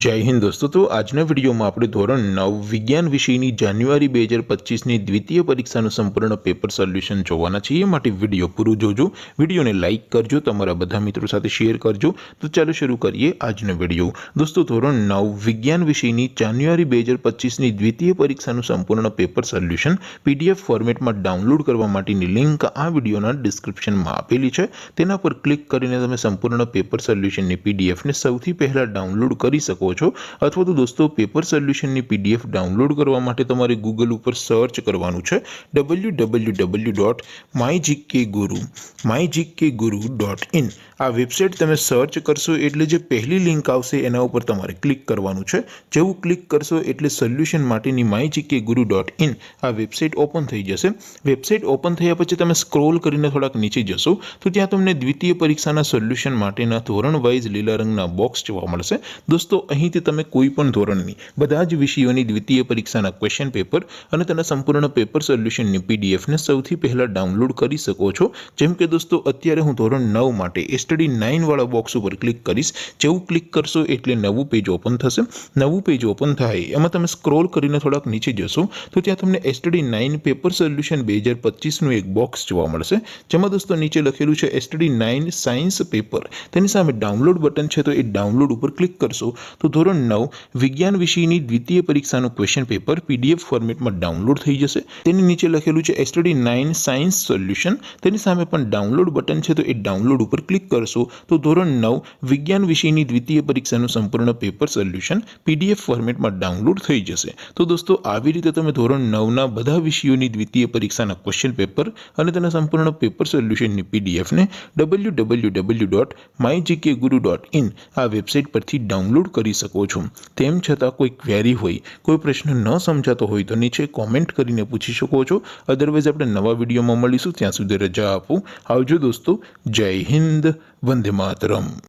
जय हिंद दोस्तों। तो આજના વિડીયોમાં આપણે ધોરણ 9 વિજ્ઞાન વિષયની જાન્યુઆરી 2025ની દ્વિતીય પરીક્ષાનું સંપૂર્ણ પેપર સોલ્યુશન જોવાના છીએ। માટે વિડીયો પૂરું જોજો, વિડીયોને લાઇક કરજો, તમારા બધા મિત્રો સાથે શેર કરજો। તો ચાલો શરૂ કરીએ આજનો વિડીયો। દોસ્તો ધોરણ 9 વિજ્ઞાન વિષયની જાન્યુઆરી 2025ની દ્વિતીય પરીક્ષાનું સંપૂર્ણ પેપર સોલ્યુશન પીડીએફ ફોર્મેટમાં ડાઉનલોડ કરવા માટેની લિંક આ વિડીયોના ડિસ્ક્રિપ્શનમાં આપેલી છે। તેના પર ક્લિક કરીને તમે સંપૂર્ણ પેપર સોલ્યુશનની પીડીએફને સૌથી પહેલા ડાઉનલોડ કરી શકો છો। अथवा तो दोस्तों पेपर सोल्यूशन ની पीडीएफ डाउनलॉड करवा माटे तमारे गूगल पर सर्च करवानुं छे www.mygkguru.in। आ वेबसाइट तमे सर्च करशो एटले जे पहली लिंक आवशे एना उपर तमारे क्लिक करवानुं छे। जेवुं क्लिक करशो एटले सोल्यूशन माटेनी mygkguru.in आ वेबसाइट ओपन थई जशे। वेबसाइट ओपन थया पछी तमे स्क्रॉल करीने थोड़ाक नीचे जशो तो त्यां तमने द्वितीय परीक्षाना सोल्यूशन माटेना धोरण वाइज लीला रंगना बॉक्स जोवा मळशे। दोस्तों અહીંથી તમે કોઈ પણ ધોરણની બધા જ વિષયોની દ્વિતીય પરીક્ષાના ક્વેશ્ચન પેપર અને તેના સંપૂર્ણ પેપર સોલ્યુશનની પીડીએફને સૌથી પહેલા ડાઉનલોડ કરી શકો છો। જેમ કે દોસ્તો અત્યારે હું ધોરણ 9 માટે સ્ટડી 9 વાળા બોક્સ ઉપર ક્લિક કરીશ। જેવું ક્લિક કરશો એટલે નવું પેજ ઓપન થશે। નવું પેજ ઓપન થાય એમાં તમે સ્ક્રોલ કરીને થોડાક નીચે જશો તો ત્યાં તમને સ્ટડી 9 પેપર સોલ્યુશન 2025નું એક બોક્સ જોવા મળશે। જેમાં દોસ્તો નીચે લખેલું છે સ્ટડી 9 સાયન્સ પેપર। તેની સામે ડાઉનલોડ બટન છે તો એ ડાઉનલોડ ઉપર ક્લિક કરશો तो ધોરણ 9 વિજ્ઞાન વિષયની દ્વિતીય પરીક્ષાનું ક્વેશ્ચન પેપર પીડીએફ ફોર્મેટમાં ડાઉનલોડ થઈ જશે। તેની નીચે લખેલું છે સ્ટડી 9 સાયન્સ સોલ્યુશન। તેની સામે પણ ડાઉનલોડ બટન છે તો એ ડાઉનલોડ ઉપર ક્લિક કરશો તો ધોરણ 9 વિજ્ઞાન વિષયની દ્વિતીય પરીક્ષાનું સંપૂર્ણ પેપર સોલ્યુશન પીડીએફ ફોર્મેટમાં ડાઉનલોડ થઈ જશે। તો દોસ્તો આવી રીતે તમે ધોરણ 9ના બધા વિષયોની દ્વિતીય પરીક્ષાના ક્વેશ્ચન પેપર અને તેના સંપૂર્ણ પેપર સોલ્યુશનની પીડીએફને www.mygkguru.in આ વેબસાઇટ પરથી ડાઉનલોડ કરી શકો છો। તેમ છતાં કોઈ ક્વેરી હોય, કોઈ પ્રશ્ન ન સમજાતો હોય તો નીચે કોમેન્ટ કરીને પૂછી શકો છો। અધરવાઇઝ આપણે નવા વિડીયોમાં મળીશું, ત્યાં સુધી રજા આપો। આવજો દોસ્તો। જય હિન્દ, વંદે માતરમ।